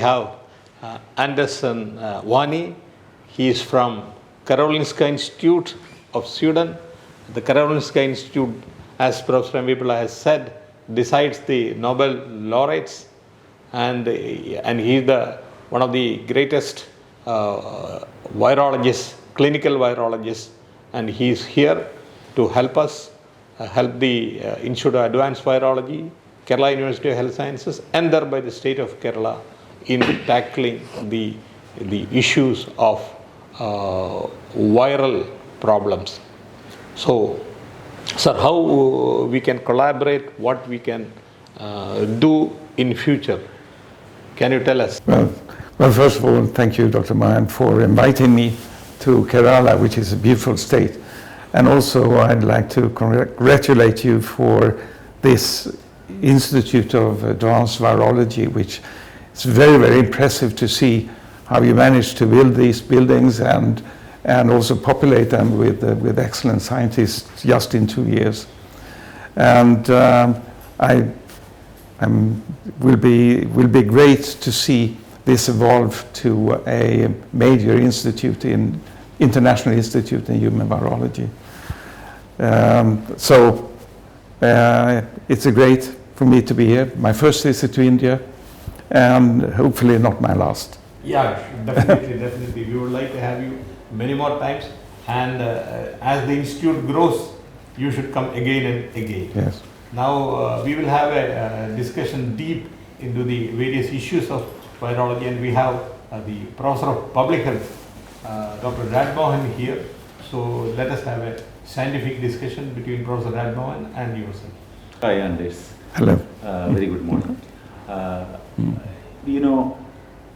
have Anderson Wani. He is from Karolinska Institute of Sweden. The Karolinska Institute, as Professor Mvipula has said, decides the Nobel laureates, and he is one of the greatest virologists, clinical virologists, and he is here to help us, help the Institute of Advanced Virology, Kerala University of Health Sciences, and thereby the state of Kerala in tackling the issues of viral problems. So, sir, how we can collaborate, what we can do in future? Can you tell us? Well, first of all, thank you, Dr. Mayan, for inviting me to Kerala, which is a beautiful state. And also, I'd like to congratulate you for this Institute of Advanced Virology, which is very, very impressive to see how you managed to build these buildings and also populate them with excellent scientists just in 2 years. And will be great to see this evolve to a major international institute in human virology. It's great for me to be here. My first visit to India, and hopefully not my last. Yeah, definitely. We would like to have you many more times, and as the institute grows, you should come again and again. Yes. Now we will have a discussion deep into the various issues of virology, and we have the Professor of Public Health, Dr. Radmohan here. So let us have a scientific discussion between Professor Radmohan and yourself. Hi, Anders. Hello. Very good morning. You know,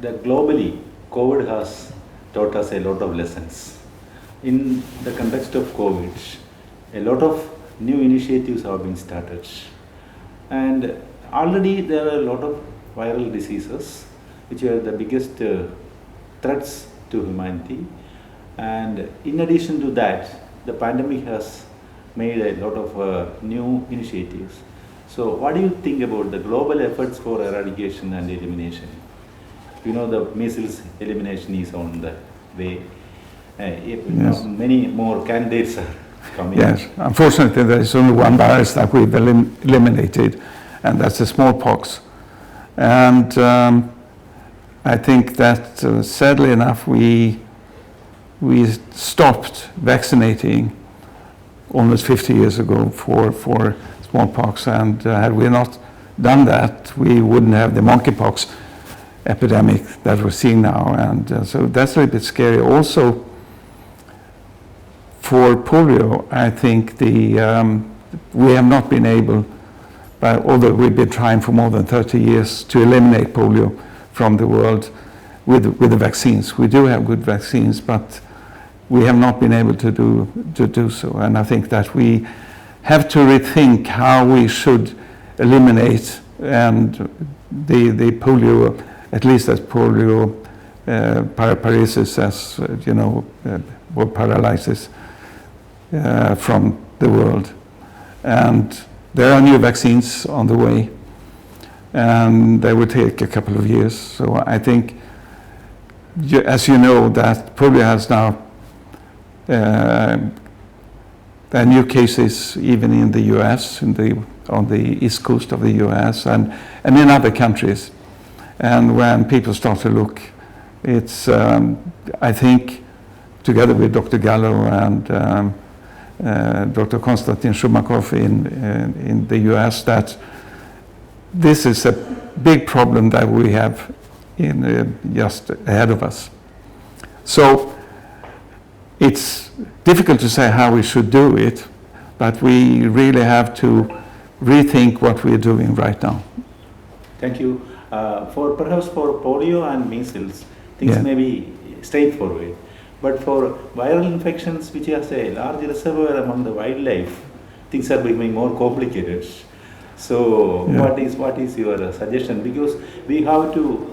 that globally, COVID has taught us a lot of lessons. In the context of COVID, a lot of new initiatives have been started. And already there are a lot of viral diseases which are the biggest threats to humanity. And in addition to that, the pandemic has made a lot of new initiatives. So what do you think about the global efforts for eradication and elimination? You know, the measles elimination is on the way. Yes. Many more candidates are coming. Yes, unfortunately there is only one virus that we've eliminated, and that's the smallpox. And I think that sadly enough we stopped vaccinating almost 50 years ago for smallpox, and had we not done that, we wouldn't have the monkeypox epidemic that we're seeing now, and so that's a little bit scary. Also, for polio, I think we have not been able, although we've been trying for more than 30 years to eliminate polio from the world with the vaccines. We do have good vaccines, but we have not been able to do so. And I think that we have to rethink how we should eliminate and the polio, at least as polio paralysis, as you know, or paralysis from the world. And there are new vaccines on the way, and they will take a couple of years. So I think, as you know, that polio has now there are new cases even in the US, on the east coast of the US, and in other countries. And when people start to look, it's I think, together with Dr. Gallo and Dr. Konstantin Shumakov in the US, that this is a big problem that we have just ahead of us. So it's difficult to say how we should do it, but we really have to rethink what we're doing right now. Thank you. Perhaps for polio and measles, things may be straightforward. But for viral infections, which has a large reservoir among the wildlife, things are becoming more complicated. So what is your suggestion? Because we have to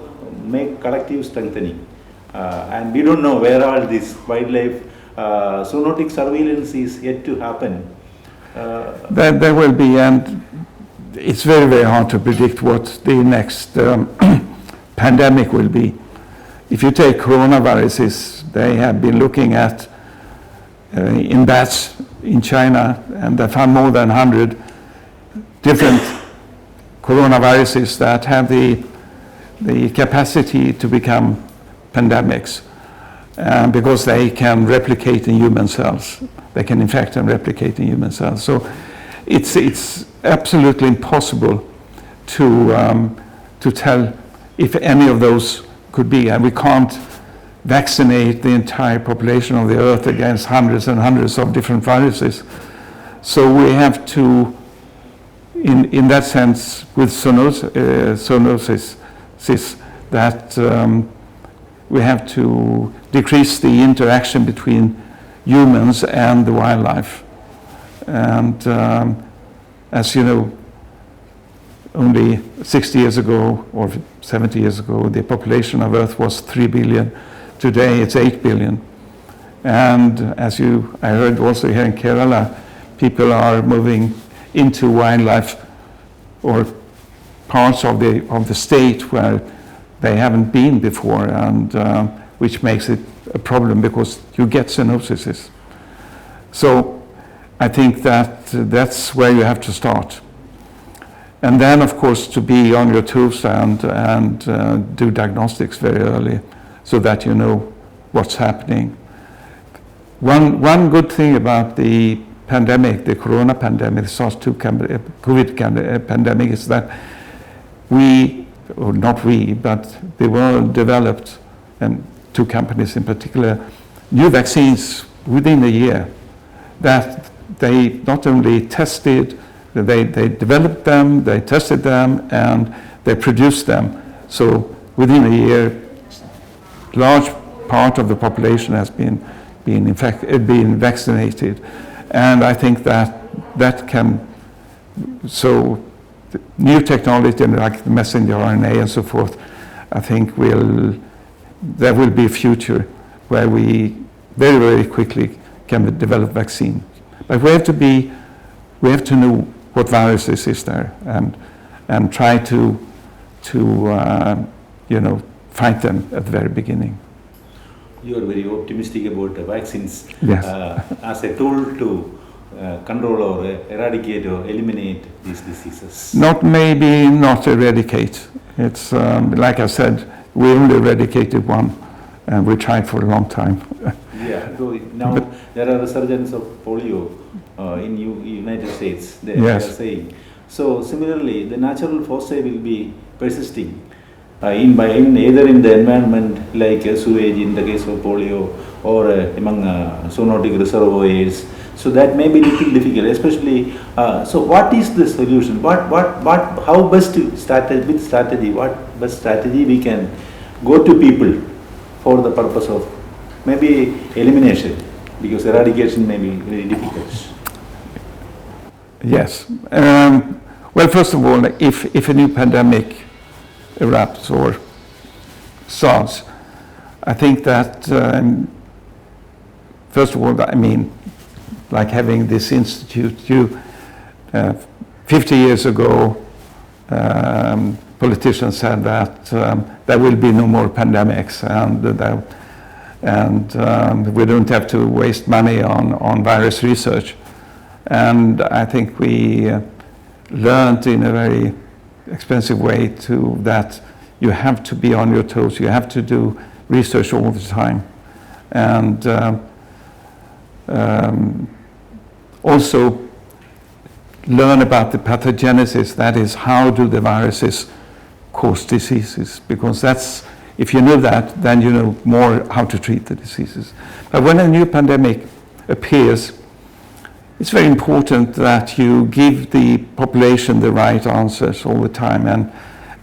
make collective strengthening. And we don't know where all this wildlife zoonotic surveillance is yet to happen. There will be, and it's very, very hard to predict what the next pandemic will be. If you take coronaviruses, they have been looking at in bats in China, and they found more than 100 different coronaviruses that have the capacity to become pandemics, because they can replicate in human cells. They can infect and replicate in human cells. So it's absolutely impossible to tell if any of those could be, and we can't vaccinate the entire population of the earth against hundreds and hundreds of different viruses. So we have to, in that sense, with zoonosis, that we have to decrease the interaction between humans and the wildlife. And as you know, only 60 years ago or 70 years ago, the population of Earth was 3 billion. Today it's 8 billion. And as I heard also here in Kerala, people are moving into wildlife or parts of the state where they haven't been before, and which makes it a problem because you get zoonoses. So I think that's where you have to start. And then, of course, to be on your toes and do diagnostics very early so that you know what's happening. One good thing about the pandemic, the corona pandemic, the SARS-2 COVID pandemic, is that but the world developed, and two companies in particular, new vaccines within a year that they not only tested, they developed them, they tested them, and they produced them. So within a year, large part of the population has been vaccinated. And I think that can, so new technology like the messenger RNA and so forth, I think there will be a future where we very, very quickly can develop vaccine. But we have to know what viruses is there and try to fight them at the very beginning. You are very optimistic about the vaccines. Yes. As a tool to control or eradicate or eliminate these diseases. Not eradicate. It's like I said, we only eradicated one, and we tried for a long time. Yeah. So now there are resurgence of polio in United States. They Yes. are saying. So similarly, the natural foci will be persisting either in the environment like sewage in the case of polio, or among zoonotic reservoirs. So that may be little difficult, especially. So what is the solution? How best strategy? What best strategy we can go to people for the purpose of maybe elimination, because eradication may be very difficult. Yes. Well, first of all, if a new pandemic erupts or starts, I think that first of all, I mean, like having this institute, 50 years ago, politicians said that there will be no more pandemics, and we don't have to waste money on virus research. And I think we learned in a very expensive way that you have to be on your toes, you have to do research all the time. And also learn about the pathogenesis, that is, how do the viruses cause diseases, because if you know that, then you know more how to treat the diseases. But when a new pandemic appears, it's very important that you give the population the right answers all the time.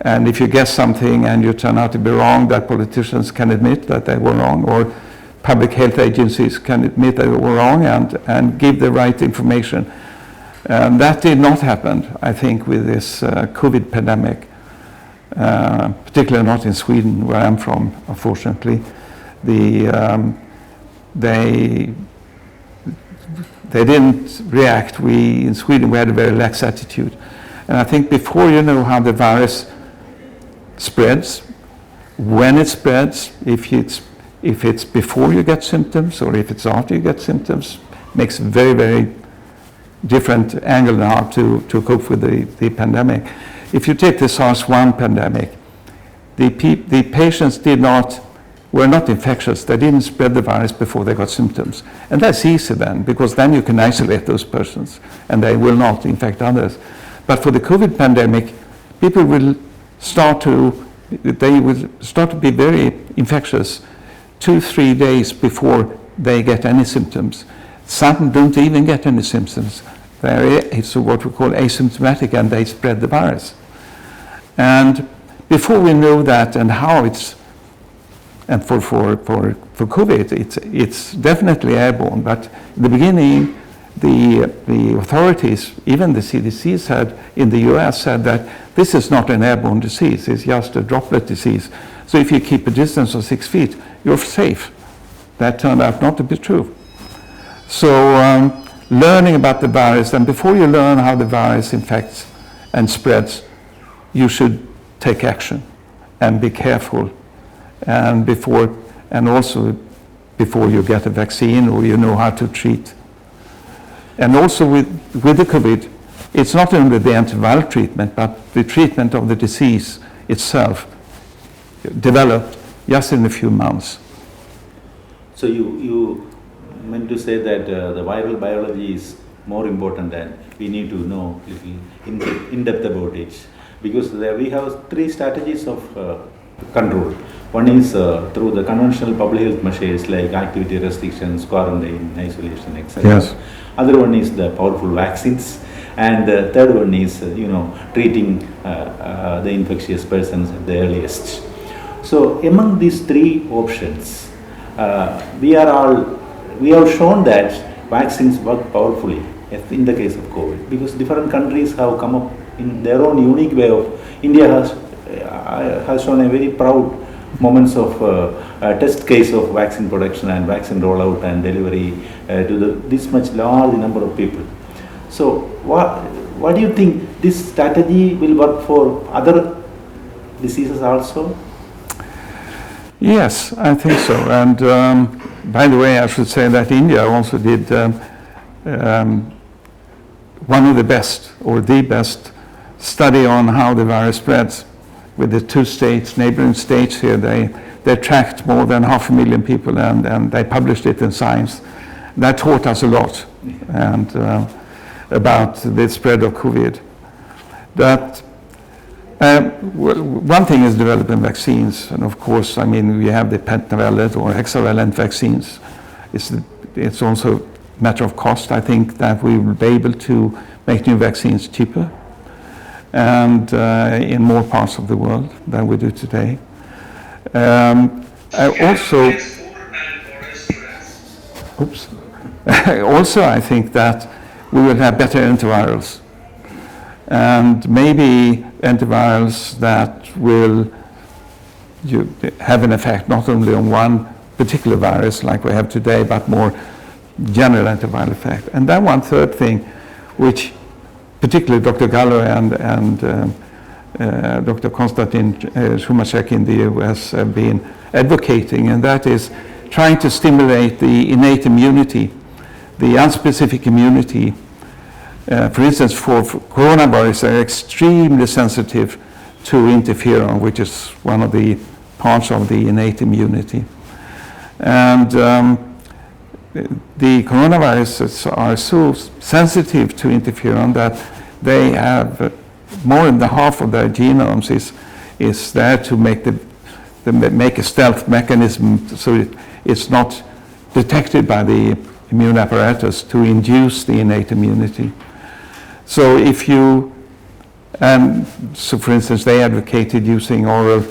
And if you guess something and you turn out to be wrong, that politicians can admit that they were wrong, or public health agencies can admit they were wrong and give the right information. That did not happen, I think, with this COVID pandemic, particularly not in Sweden, where I'm from, unfortunately. They didn't react. In Sweden, we had a very lax attitude. And I think before you know how the virus spreads, when it spreads, if it's before you get symptoms or if it's after you get symptoms, makes very, very different angle now to cope with the pandemic. If you take the SARS-1 pandemic, the patients were not infectious. They didn't spread the virus before they got symptoms. And that's easy then, because then you can isolate those persons and they will not infect others. But for the COVID pandemic, people will start to be very infectious 2-3 days before they get any symptoms. Some don't even get any symptoms. It's what we call asymptomatic, and they spread the virus. And before we know that and how and for COVID, it's definitely airborne. But in the beginning, the authorities, even the CDC said in the US, said that this is not an airborne disease, it's just a droplet disease. So if you keep a distance of 6 feet, you're safe. That turned out not to be true. So learning about the virus, and before you learn how the virus infects and spreads, you should take action and be careful. And also before you get a vaccine or you know how to treat. And also with the COVID, it's not only the antiviral treatment, but the treatment of the disease itself developed just in a few months. So you meant to say that the viral biology is more important than we need to know little in depth about it, because we have 3 strategies of control. One is through the conventional public health measures like activity restrictions, quarantine, isolation, etc. Yes. Other one is the powerful vaccines, and the third one is treating the infectious persons at the earliest. So among these 3 options, we have shown that vaccines work powerfully in the case of COVID, because different countries have come up in their own unique way of. India has shown a very proud moments of test case of vaccine production and vaccine rollout and delivery to this much large number of people. So what do you think, this strategy will work for other diseases also? Yes, I think so. And by the way, I should say that India also did one of the best, or the best, study on how the virus spreads. With the 2 states, neighboring states here, they tracked more than 500,000 people, and they published it in Science. That taught us a lot and about the spread of COVID. One thing is developing vaccines, and of course, I mean, we have the pentavalent or hexavalent vaccines. It's also a matter of cost. I think that we will be able to make new vaccines cheaper and in more parts of the world than we do today. Also, I think that we will have better antivirals, and maybe antivirals that will have an effect not only on one particular virus like we have today, but more general antiviral effect. And then one third thing, which particularly Dr. Gallo and Dr. Konstantin Shumacek in the US have been advocating, and that is trying to stimulate the innate immunity, the unspecific immunity. For instance, for coronavirus, they're extremely sensitive to interferon, which is one of the parts of the innate immunity. And the coronaviruses are so sensitive to interferon that they have more than half of their genomes is there to make make a stealth mechanism so it's not detected by the immune apparatus to induce the innate immunity. So so for instance, they advocated using oral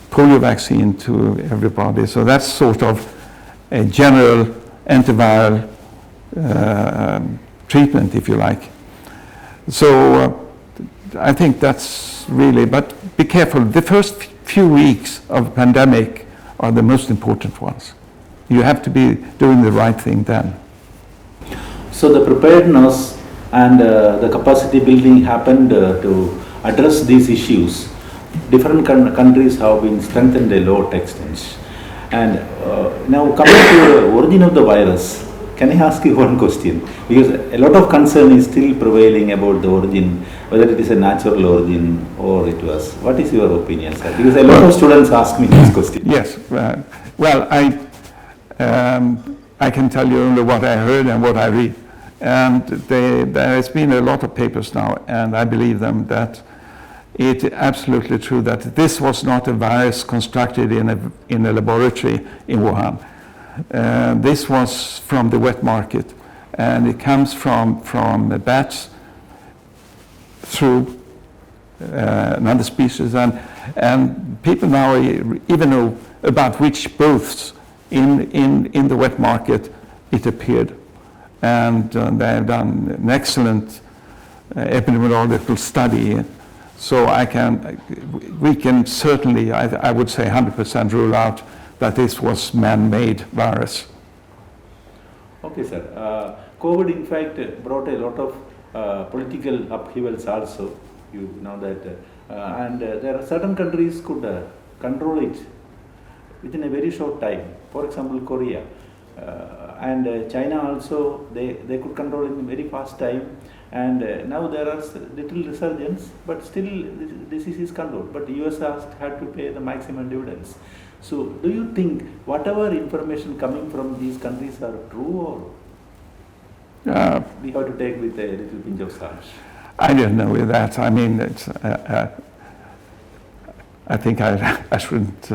polio vaccine to everybody. So that's sort of a general antiviral treatment, if you like. So I think that's really, but be careful. The first few weeks of pandemic are the most important ones. You have to be doing the right thing then. So the preparedness and the capacity building happened to address these issues different countries have been strengthened the law texts. And now coming to the origin of the virus, can I ask you one question? Because a lot of concern is still prevailing about the origin, whether it is a natural origin or it was. What is your opinion, sir? Because a lot of students ask me this question. Yes. Well, I can tell you only what I heard and what I read. And there has been a lot of papers now, and I believe them, that it is absolutely true that this was not a virus constructed in a laboratory in Wuhan. This was from the wet market, and it comes from bats through another species, and people now even know about which booths in the wet market it appeared, and they have done an excellent epidemiological study. So we can certainly, I would say 100% rule out that this was man-made virus. Okay, sir. COVID, in fact, brought a lot of political upheavals also. You know that, and there are certain countries could control it within a very short time. For example, Korea and China also, they could control it in a very fast time. And now there are little resurgence, but still this disease is controlled. But US had to pay the maximum dividends. So do you think whatever information coming from these countries are true, or we have to take with a little pinch of salt? I don't know with that. I mean, I think I shouldn't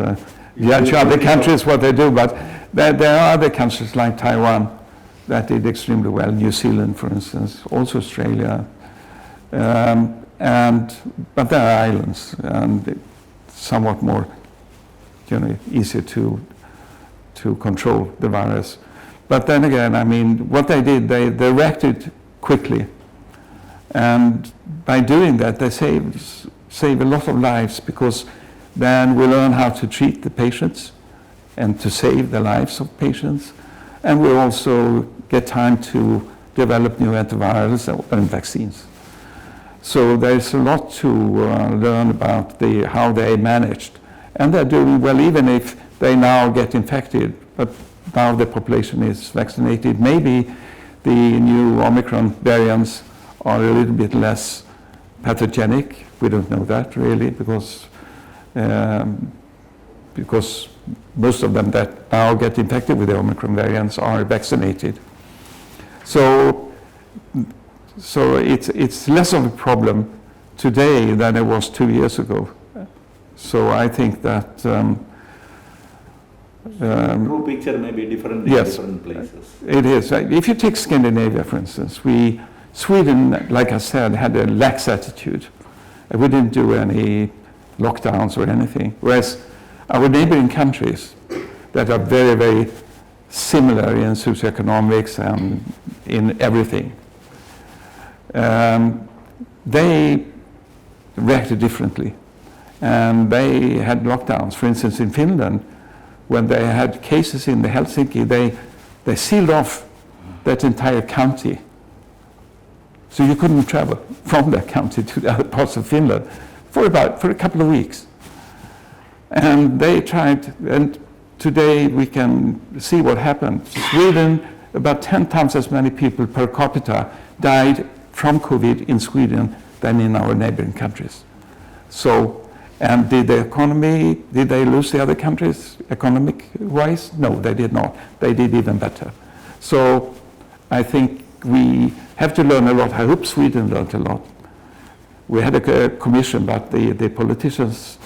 judge other countries what they do, but there are other countries like Taiwan that did extremely well. New Zealand, for instance, also Australia, but there are islands, and it's somewhat more, easier to control the virus. But then again, I mean, what they did, they reacted quickly, and by doing that, they save a lot of lives, because then we learn how to treat the patients and to save the lives of patients, and we also get time to develop new antivirals and vaccines. So there's a lot to learn about how they managed, and they're doing well, even if they now get infected, but now the population is vaccinated. Maybe the new Omicron variants are a little bit less pathogenic. We don't know that really, because most of them that now get infected with the Omicron variants are vaccinated. So it's less of a problem today than it was 2 years ago. So I think that true picture may be different in different places. It is. If you take Scandinavia, for instance, Sweden, like I said, had a lax attitude. We didn't do any lockdowns or anything, whereas our neighboring countries that are very, very similar in socioeconomics and in everything, they reacted differently, and they had lockdowns. For instance, in Finland, when they had cases in the Helsinki, they sealed off that entire county, so you couldn't travel from that county to the other parts of Finland for a couple of weeks. And they tried, and today we can see what happened. Sweden, about 10 times as many people per capita died from COVID in Sweden than in our neighboring countries. So, and did they lose the other countries economic-wise? No, they did not. They did even better. So I think we have to learn a lot. I hope Sweden learned a lot. We had a commission, but the politicians,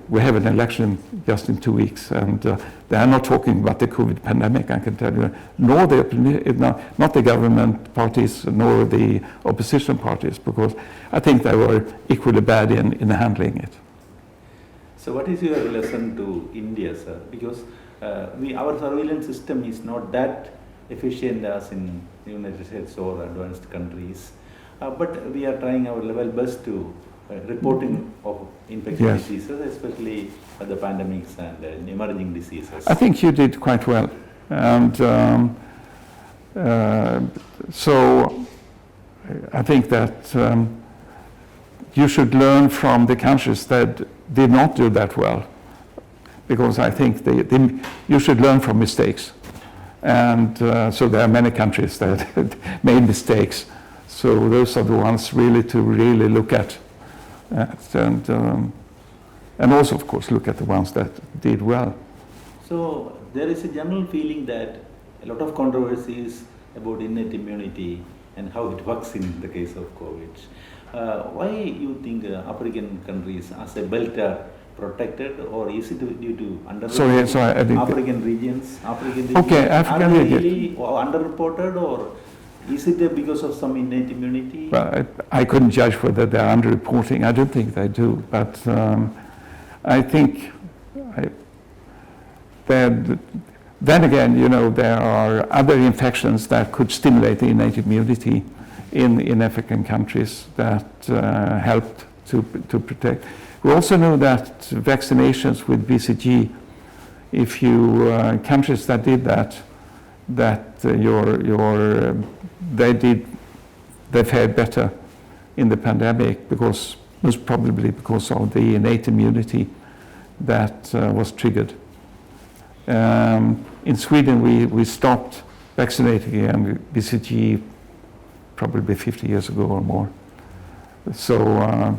we have an election just in 2 weeks, and they are not talking about the COVID pandemic, I can tell you, not the government parties, nor the opposition parties, because I think they were equally bad in handling it. So what is your lesson to India, sir? Because our surveillance system is not that efficient as in the United States or advanced countries, but we are trying our level best to reporting of infectious diseases, especially the pandemics and emerging diseases. I think you did quite well, and so I think that you should learn from the countries that did not do that well, because I think you should learn from mistakes. And so there are many countries that made mistakes. So those are the ones really to really look at. And also, of course, look at the ones that did well. So there is a general feeling that a lot of controversies about innate immunity and how it works in the case of COVID. Why you think African countries as a belt are protected, or is it due to African regions? Okay, African are they regions. really underreported, or is it because of some innate immunity? Well, I couldn't judge whether they're underreporting. I don't think they do, but I think then again, you know, there are other infections that could stimulate the innate immunity in African countries that helped to protect. We also know that vaccinations with BCG, if you countries that did that they fared better in the pandemic, because most probably because of the innate immunity that was triggered. In Sweden, we stopped vaccinating again BCG probably 50 years ago or more. So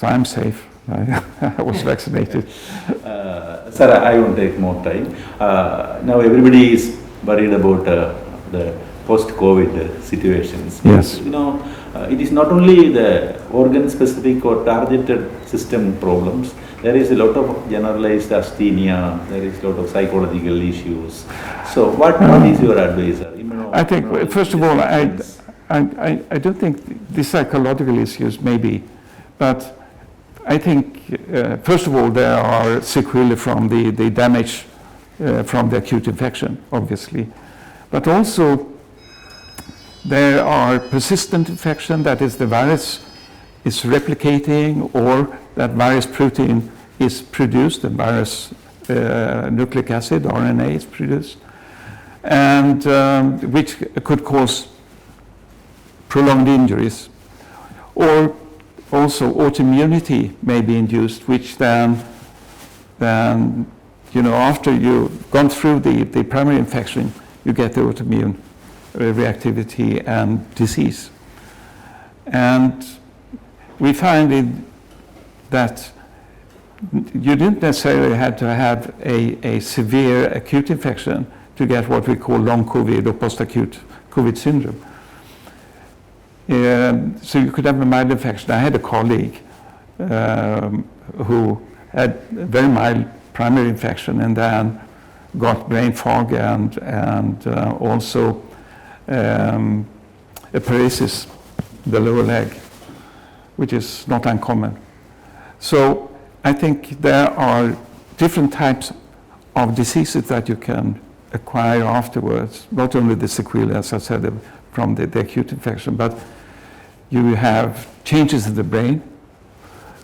I'm safe. I was vaccinated. Sir, I won't take more time. Now everybody is worried about the post-COVID situations. Yes. You know, it is not only the organ-specific or targeted system problems. There is a lot of generalized asthenia. There is a lot of psychological issues. So, what is your advice, sir? I think, first of all, I don't think the psychological issues maybe, but I think, first of all, there are sequelae from the damage from the acute infection, obviously. But also, there are persistent infection, that is, the virus is replicating, or that virus protein is produced, the virus nucleic acid, RNA, is produced, and which could cause prolonged injuries. Or also autoimmunity may be induced, which then you know, after you've gone through the primary infection, you get the autoimmune reactivity and disease. And we find that you didn't necessarily have to have a severe acute infection to get what we call long COVID or post-acute COVID syndrome. So you could have a mild infection. I had a colleague who had a very mild primary infection and then got brain fog and also a paralysis in the lower leg, which is not uncommon. So I think there are different types of diseases that you can acquire afterwards, not only the sequelae, as I said, from the acute infection, but you have changes in the brain,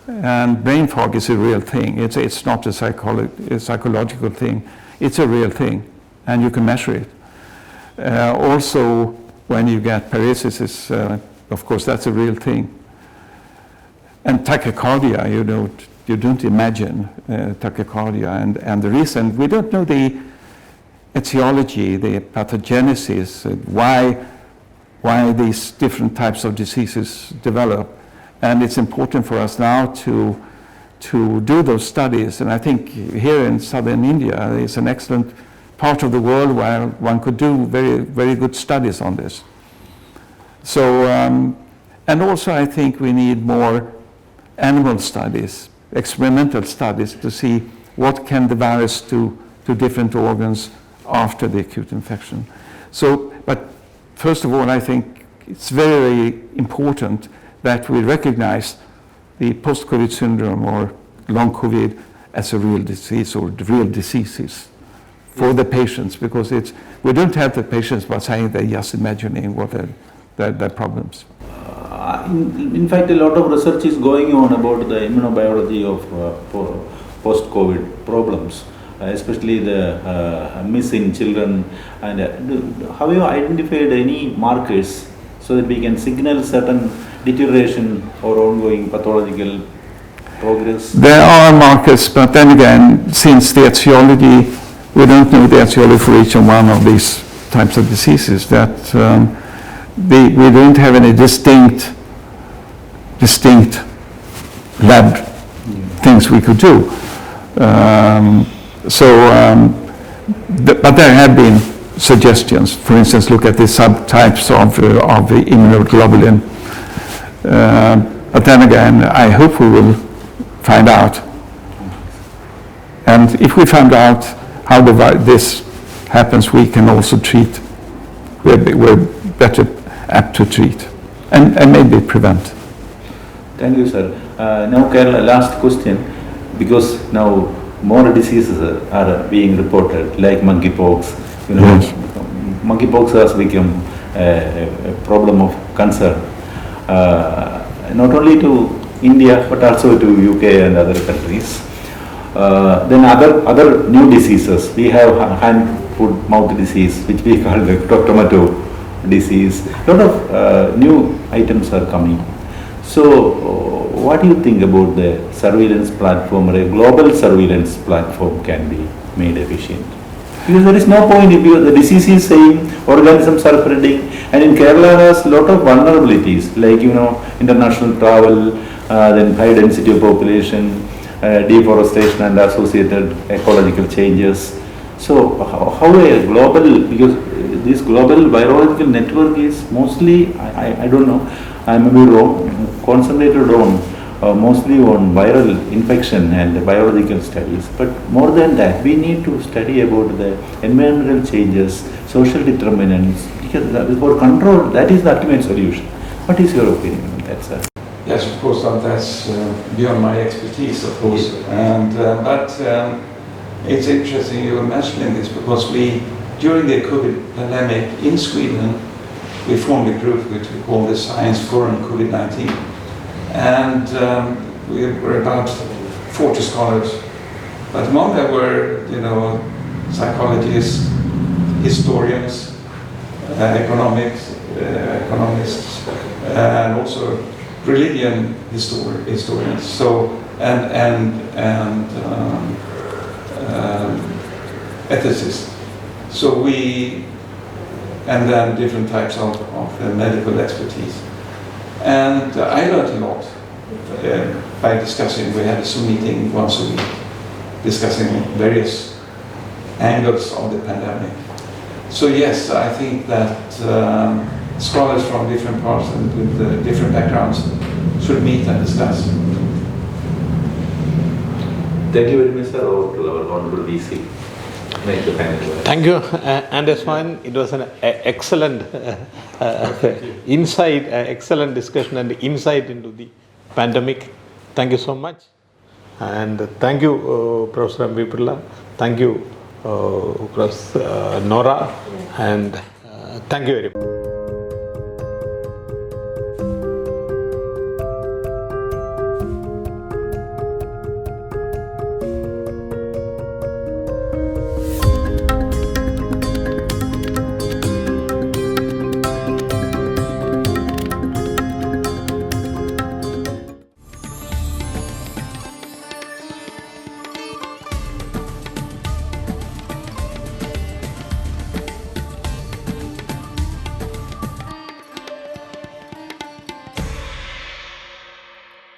and brain fog is a real thing. It's not a psychological thing. It's a real thing, and you can measure it. Also, when you get paralysis, of course, that's a real thing. And tachycardia, you don't imagine tachycardia, and the reason, we don't know the etiology, the pathogenesis, why these different types of diseases develop. And it's important for us now to do those studies. And I think here in southern India is an excellent part of the world where one could do very, very good studies on this. So, and also I think we need more animal studies, experimental studies, to see what can the virus do to different organs after the acute infection. So, but first of all, I think it's very important that we recognize the post-COVID syndrome or long COVID as a real disease or real diseases for the patients, because we don't have the patients by saying they're just imagining what their problems. In fact, a lot of research is going on about the immunobiology of post-COVID problems, especially the miss in children. And have you identified any markers so that we can signal certain deterioration or ongoing pathological progress? There are markers, but then again, since the etiology, we don't know the etiology for each one of these types of diseases, that we don't have any distinct lab things we could do. But there have been suggestions. For instance, look at the subtypes of the immunoglobulin. But then again, I hope we will find out. And if we find out how this happens, we can also treat. We're better apt to treat and maybe prevent. Thank you, sir. Now, Kerala, last question, because now more diseases are being reported, like monkeypox. You know, Yes. monkeypox has become a problem of concern, not only to India but also to UK and other countries. Then other new diseases. We have hand, foot, mouth disease, which we call the tomato disease. A lot of new items are coming. So, what do you think about the surveillance platform, or a global surveillance platform can be made efficient? Because there is no point if the disease is same, organisms are spreading, and in Kerala has a lot of vulnerabilities, like international travel, then high density of population, deforestation and associated ecological changes. So how a global, because this global virological network is mostly, I don't know, I may be wrong, concentrated on mostly on viral infection and biological studies. But more than that, we need to study about the environmental changes, social determinants, because for control, that is the ultimate solution. What is your opinion on that, sir? Yes, of course, that's beyond my expertise, of course. But it's interesting you were mentioning this, because during the COVID pandemic in Sweden, we formed a group which we call the Science Forum COVID-19. And we were about 40 scholars. But among them were, psychologists, historians, economists, and also religion historians. So and ethicists. So and then different types of medical expertise. And I learned a lot by discussing. We had a Zoom meeting once a week, discussing various angles of the pandemic. So yes, I think that scholars from different parts and with different backgrounds should meet and discuss. Thank you very much, sir, over to our honorable VC. Make the panel. Thank you, Anders Swan. It was an excellent insight, excellent discussion and insight into the pandemic. Thank you so much. And thank you, Professor M. V. Pirla. Thank you, Professor Nora. And thank you very much.